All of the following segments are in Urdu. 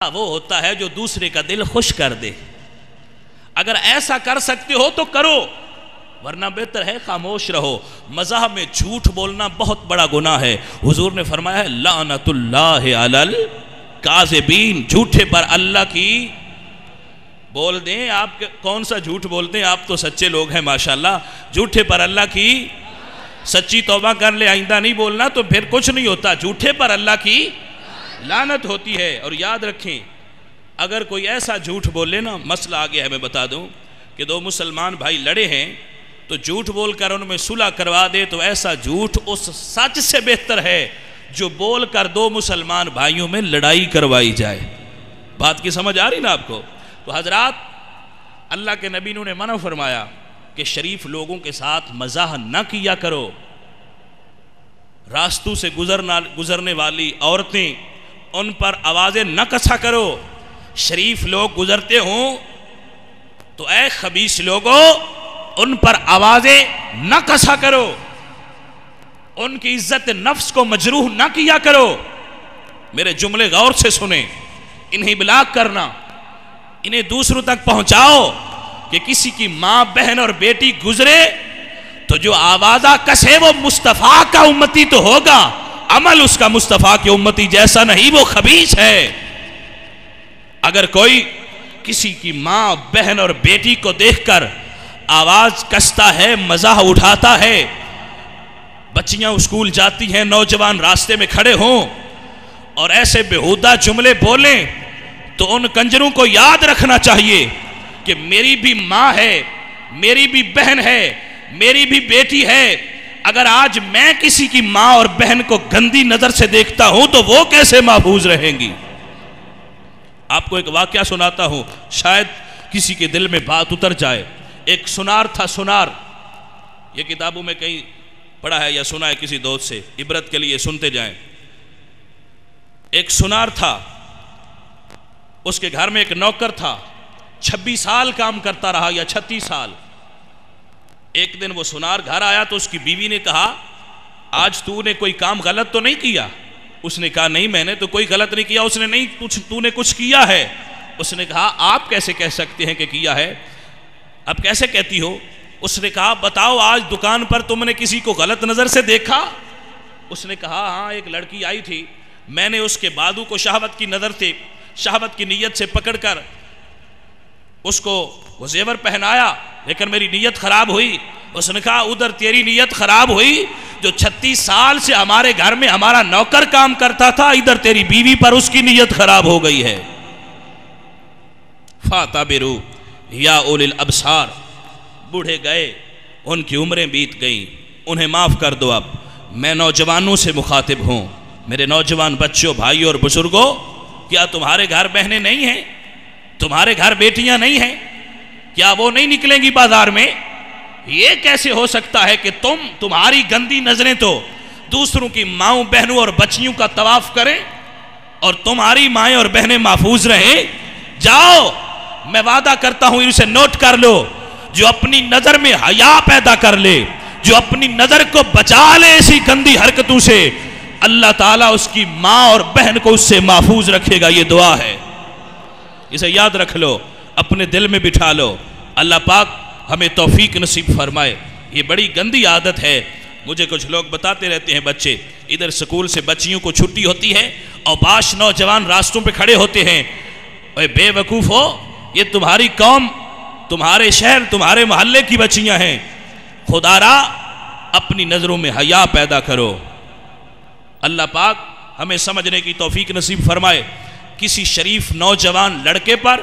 وہ ہوتا ہے جو دوسرے کا دل خوش کر دے. اگر ایسا کر سکتے ہو تو کرو، ورنہ بہتر ہے خاموش رہو. مزاح میں جھوٹ بولنا بہت بڑا گناہ ہے. حضور نے فرمایا ہے لعنت اللہ علی الکاذبین، جھوٹے پر اللہ کی. بول دیں آپ کون سا جھوٹ بولتے ہیں؟ آپ تو سچے لوگ ہیں ماشاءاللہ. جھوٹے پر اللہ کی سچی توبہ کر لے، آئندہ نہیں بولنا تو پھر کچھ نہیں ہوتا. جھوٹے پر اللہ کی لعنت ہوتی ہے. اور یاد رکھیں اگر کوئی ایسا جھوٹ بولے نا، مسئلہ آگے ہے میں بتا دوں کہ دو مسلمان بھائی لڑے ہیں تو جھوٹ بول کر ان میں صلح کروا دے تو ایسا جھوٹ اس سچ سے بہتر ہے جو بول کر دو مسلمان بھائیوں میں لڑائی کروائی جائے. بات کی سمجھ آ رہی نا آپ کو؟ تو حضرات اللہ کے نبی نے منع فرمایا کہ شریف لوگوں کے ساتھ مزاح نہ کیا کرو. راستوں سے گزرنے والی عورتیں ان پر آوازیں نہ کسا کرو. شریف لوگ گزرتے ہوں تو اے خبیث لوگوں ان پر آوازیں نہ کسا کرو. ان کی عزت نفس کو مجروح نہ کیا کرو. میرے جملے غور سے سنیں، انہیں بلاک کرنا، انہیں دوسروں تک پہنچاؤ کہ کسی کی ماں بہن اور بیٹی گزرے تو جو آوازہ کسے وہ مصطفیٰ کا امتی تو ہوگا، عمل اس کا مصطفیٰ کے امتی جیسا نہیں، وہ خبیث ہے. اگر کوئی کسی کی ماں بہن اور بیٹی کو دیکھ کر آواز کستا ہے، مزاح اٹھاتا ہے، بچیاں اسکول جاتی ہیں، نوجوان راستے میں کھڑے ہوں اور ایسے بےہودہ جملے بولیں تو ان کنجروں کو یاد رکھنا چاہیے کہ میری بھی ماں ہے، میری بھی بہن ہے، میری بھی بیٹی ہے. اگر آج میں کسی کی ماں اور بہن کو گندی نظر سے دیکھتا ہوں تو وہ کیسے محفوظ رہیں گی؟ آپ کو ایک واقعہ سناتا ہوں، شاید کسی کے دل میں بات اتر جائے. ایک سنار تھا، سنار. یہ کتابوں میں کہیں پڑھا ہے یا سنا ہے کسی دوست سے، عبرت کے لیے سنتے جائیں. ایک سنار تھا، اس کے گھر میں ایک نوکر تھا، 26 سال کام کرتا رہا یا 36 سال. ایک دن وہ سنار گھر آیا تو اس کی بیوی نے کہا آج تو نے کوئی کام غلط تو نہیں کیا؟ اس نے کہا نہیں میں نے تو کوئی غلط نہیں کیا. اس نے نہیں تو نے کچھ کیا ہے. اس نے کہا آپ کیسے کہہ سکتے ہیں کہ کیا ہے؟ اب کیسے کہتی ہو؟ اس نے کہا بتاؤ آج دکان پر تم نے کسی کو غلط نظر سے دیکھا؟ اس نے کہا ہاں ایک لڑکی آئی تھی، میں نے اس کے بازو کو شہوت کی نظر سے، شہوت کی نیت سے پکڑ کر اس کو وہ زیور پہنایا لیکن میری نیت خراب ہوئی. اس نے کہا ادھر تیری نیت خراب ہوئی جو 36 سال سے ہمارے گھر میں ہمارا نوکر کام کرتا تھا، ادھر تیری بیوی پر اس کی نیت خراب ہو گئی ہے. فَاعْتَبِرُوا یا اولی الابصار. بوڑھے گئے، ان کی عمریں بیت گئیں، انہیں معاف کر دو. اب میں نوجوانوں سے مخاطب ہوں، میرے نوجوان بچوں، بھائیوں اور بزرگوں، کیا تمہارے گھر بہنیں نہیں ہیں؟ تمہارے گھر بیٹیاں نہیں ہیں؟ کیا وہ نہیں نکلیں گی بازار میں؟ یہ کیسے ہو سکتا ہے کہ تمہاری گندی نظریں تو دوسروں کی ماؤں بہنوں اور بچیوں کا طواف کریں اور تمہاری مائیں اور بہنیں محفوظ رہیں؟ جاؤ، میں وعدہ کرتا ہوں اسے نوٹ کر لو، جو اپنی نظر میں حیا پیدا کر لے، جو اپنی نظر کو بچا لے ایسی گندی حرکتوں سے، اللہ تعالیٰ اس کی ماں اور بہن کو اس سے محفوظ رکھے گا. یہ دعا ہے، اسے یاد رکھ لو، اپنے دل میں بٹھا لو. اللہ پاک ہمیں توفیق نصیب فرمائے. یہ بڑی گندی عادت ہے. مجھے کچھ لوگ بتاتے رہتے ہیں، بچے ادھر سکول سے بچیوں کو چھٹی ہوتی ہے اور باش نوجوان راستوں پہ کھڑے ہوتے ہیں. اے بے وقوف ہو، یہ تمہاری قوم، تمہارے شہر، تمہارے محلے کی بچیاں ہیں. خدا را اپنی نظروں میں حیا پیدا کرو. اللہ پاک ہمیں سمجھنے کی توفیق نصیب فرمائے. کسی شریف نوجوان لڑکے پر،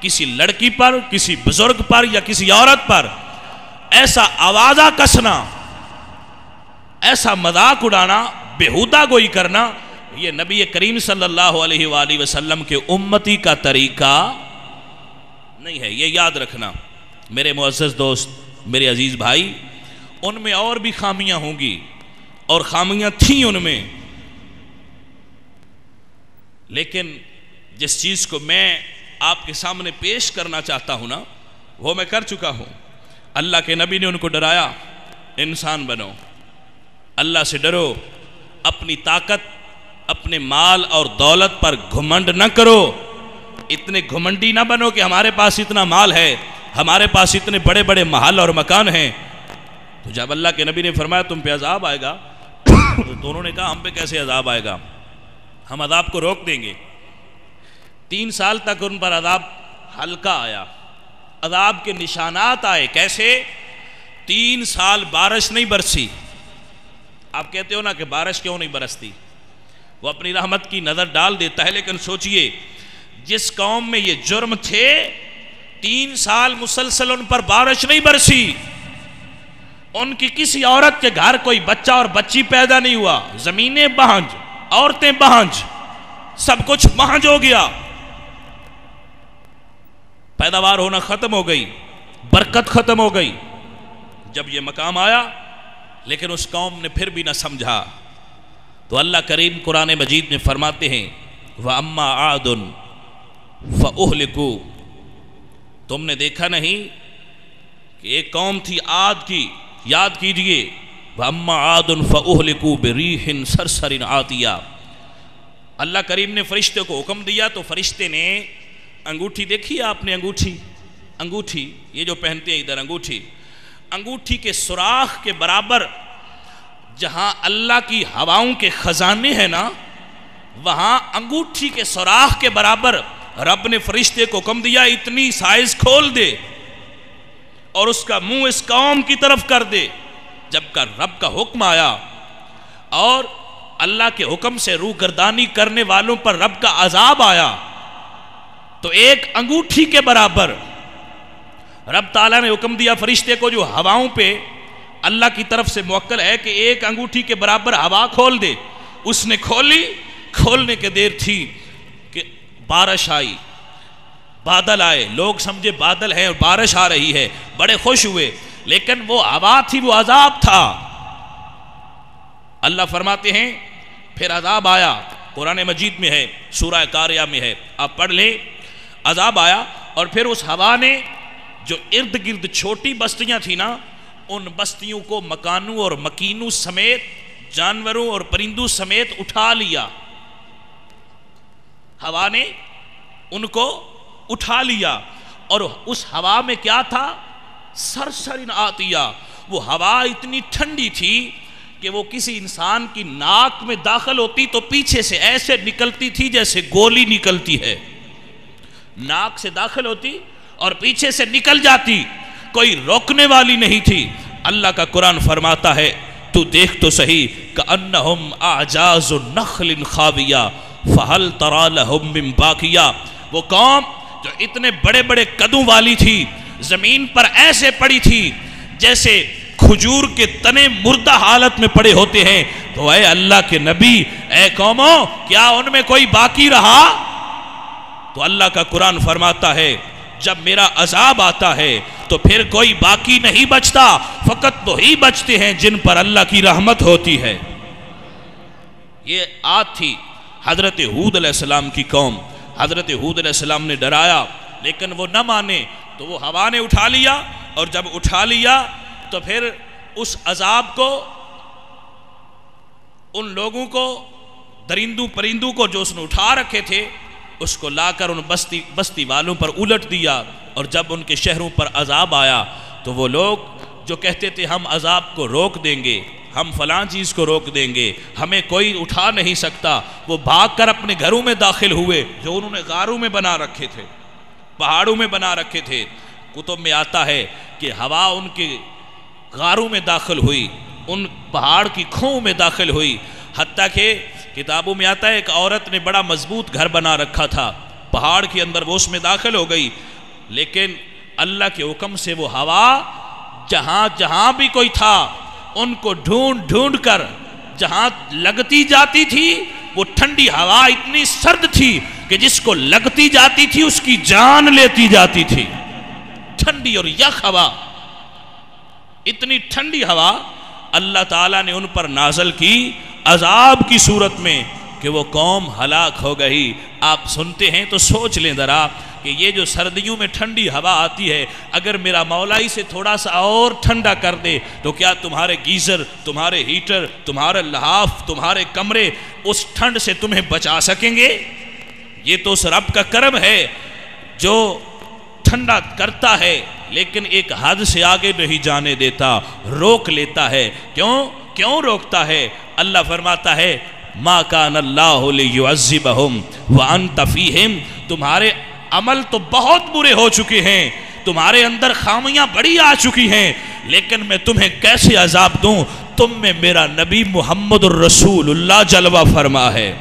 کسی لڑکی پر، کسی بزرگ پر یا کسی عورت پر ایسا آوازہ کسنا، ایسا مذاق اڑانا، بےہودہ گوئی کرنا، یہ نبی کریم صلی اللہ علیہ وآلہ وسلم کے امتی کا طریقہ نہیں ہے. یہ یاد رکھنا میرے معزز دوست، میرے عزیز بھائی. ان میں اور بھی خامیاں ہوں گی اور خامیاں تھیں ان میں، لیکن جس چیز کو میں آپ کے سامنے پیش کرنا چاہتا ہوں نا، وہ میں کر چکا ہوں. اللہ کے نبی نے ان کو ڈرایا، انسان بنو، اللہ سے ڈرو، اپنی طاقت، اپنے مال اور دولت پر گھمنڈ نہ کرو. اتنے گھمنڈی نہ بنو کہ ہمارے پاس اتنا مال ہے، ہمارے پاس اتنے بڑے بڑے محل اور مکان ہیں۔ تو جب اللہ کے نبی نے فرمایا تم پہ عذاب آئے گا تو دونوں نے کہا ہم پہ کیسے عذاب آئے گا، ہم عذاب کو روک دیں گے۔ 3 سال تک ان پر عذاب ہلکا آیا، عذاب کے نشانات آئے۔ کیسے؟ 3 سال بارش نہیں برسی۔ آپ کہتے ہو نا کہ بارش کیوں نہیں برستی، وہ اپنی رحمت کی نظر ڈال دیتا ہے، لیکن سوچئے جس قوم میں یہ جرم تھے 3 سال مسلسل ان پر بارش نہیں برسی، ان کی کسی عورت کے گھر کوئی بچہ اور بچی پیدا نہیں ہوا، زمینیں بہنج، عورتیں بہنج، سب کچھ بہنج ہو گیا، پیداوار ہونا ختم ہو گئی، برکت ختم ہو گئی۔ جب یہ مقام آیا لیکن اس قوم نے پھر بھی نہ سمجھا، تو اللہ کریم قرآن مجید میں فرماتے ہیں وَأَمَّا عَادٌ فَأُهْلِكُوا، تم نے دیکھا نہیں کہ ایک قوم تھی عاد کی، یاد کیجئے وَأَمَّا عَادٌ فَأُهْلِكُوا بِرِيحٍ صَرْصَرٍ عَاتِيَةٍ۔ اللہ کریم نے فرشتے کو حکم دیا تو فرشتے نے انگوٹھی دیکھی، آپ نے انگوٹھی یہ جو پہنتے ہیں ادھر انگوٹھی کے سوراخ کے برابر جہاں اللہ کی ہواؤں کے خزانے ہیں نا، وہاں انگوٹھی کے سوراخ کے برابر رب نے فرشتے کو حکم دیا اتنی سائز کھول دے اور اس کا منہ اس قوم کی طرف کر دے۔ جب کا رب کا حکم آیا اور اللہ کے حکم سے روگردانی کرنے والوں پر رب کا عذاب آیا، تو ایک انگوٹھی کے برابر رب تعالیٰ نے حکم دیا فرشتے کو جو ہواؤں پہ اللہ کی طرف سے موکل ہے کہ ایک انگوٹھی کے برابر ہوا کھول دے۔ اس نے کھولی، کھولنے کے دیر تھی کہ بارش آئی، بادل آئے، لوگ سمجھے بادل ہے اور بارش آ رہی ہے، بڑے خوش ہوئے، لیکن وہ ہوا تھی، وہ عذاب تھا۔ اللہ فرماتے ہیں پھر عذاب آیا، قرآن مجید میں ہے، سورہ قاریہ میں ہے، آپ پڑھ لیں، عذاب آیا اور پھر اس ہوا نے جو ارد گرد چھوٹی بستیاں تھیں نا، ان بستیوں کو مکانوں اور مکینوں سمیت، جانوروں اور پرندوں سمیت اٹھا لیا۔ ہوا نے ان کو اٹھا لیا، اور اس ہوا میں کیا تھا؟ سرسرن عاتیہ، وہ ہوا اتنی ٹھنڈی تھی کہ وہ کسی انسان کی ناک میں داخل ہوتی تو پیچھے سے ایسے نکلتی تھی جیسے گولی نکلتی ہے، ناک سے داخل ہوتی اور پیچھے سے نکل جاتی، کوئی روکنے والی نہیں تھی۔ اللہ کا قرآن فرماتا ہے تو دیکھ تو صحیح کأنہم اعجاز نخل خاویہ فہل تری لہم من باقیہ، وہ قوم جو اتنے بڑے بڑے قدوں والی تھی، زمین پر ایسے پڑی تھی جیسے کھجور کے تنے مردہ حالت میں پڑے ہوتے ہیں۔ تو اے اللہ کے نبی، اے قوموں، کیا ان میں کوئی باقی رہا؟ تو اللہ کا قرآن فرماتا ہے جب میرا عذاب آتا ہے تو پھر کوئی باقی نہیں بچتا، فقط وہی بچتے ہیں جن پر اللہ کی رحمت ہوتی ہے۔ یہ عاد تھی حضرت ہود علیہ السلام کی قوم، حضرت ہود علیہ السلام نے ڈرایا لیکن وہ نہ مانے، تو وہ ہوا نے اٹھا لیا، اور جب اٹھا لیا تو پھر اس عذاب کو ان لوگوں کو، درندوں پرندوں کو جو اس نے اٹھا رکھے تھے، اس کو لا کر ان بستی والوں پر الٹ دیا، اور جب ان کے شہروں پر عذاب آیا تو وہ لوگ جو کہتے تھے ہم عذاب کو روک دیں گے، ہم فلاں چیز کو روک دیں گے، ہمیں کوئی اٹھا نہیں سکتا، وہ بھاگ کر اپنے گھروں میں داخل ہوئے جو انہوں نے غاروں میں بنا رکھے تھے، پہاڑوں میں بنا رکھے تھے۔ کتب میں آتا ہے کہ ہوا ان کے غاروں میں داخل ہوئی، ان پہاڑ کی کھوؤں میں داخل ہوئی، حتیٰ کہ کتابوں میں آتا ہے ایک عورت نے بڑا مضبوط گھر بنا رکھا تھا، پہاڑ کے اندر وہ اس میں داخل ہو گئی، لیکن اللہ کے حکم سے وہ ہوا جہاں جہاں بھی کوئی تھا ان کو ڈھونڈ ڈھونڈ کر جہاں لگتی جاتی تھی، وہ ٹھنڈی ہوا اتنی سرد تھی کہ جس کو لگتی جاتی تھی اس کی جان لیتی جاتی تھی۔ ٹھنڈی اور یخ ہوا، اتنی ٹھنڈی ہوا اللہ تعالیٰ نے ان پر نازل کی عذاب کی صورت میں کہ وہ قوم ہلاک ہو گئی۔ آپ سنتے ہیں تو سوچ لیں ذرا کہ یہ جو سردیوں میں ٹھنڈی ہوا آتی ہے، اگر میرا مولا اسے تھوڑا سا اور ٹھنڈا کر دے تو کیا تمہارے گیزر، تمہارے ہیٹر، تمہارے لحاف، تمہارے کمرے اس ٹھنڈ سے تمہیں بچا سکیں گے؟ یہ تو اس رب کا کرم ہے جو ٹھنڈا کرتا ہے لیکن ایک حد سے آگے نہیں جانے دیتا، روک لیتا ہے۔ کیوں روکتا ہے؟ اللہ فرماتا ہے ما کان اللہ لیعذبہم وانت فیہم، تمہارے عمل تو بہت برے ہو چکے ہیں، تمہارے اندر خامیاں بڑی آ چکی ہیں، لیکن میں تمہیں کیسے عذاب دوں؟ تم میں میرا نبی محمد الرسول اللہ جلوہ فرما ہے۔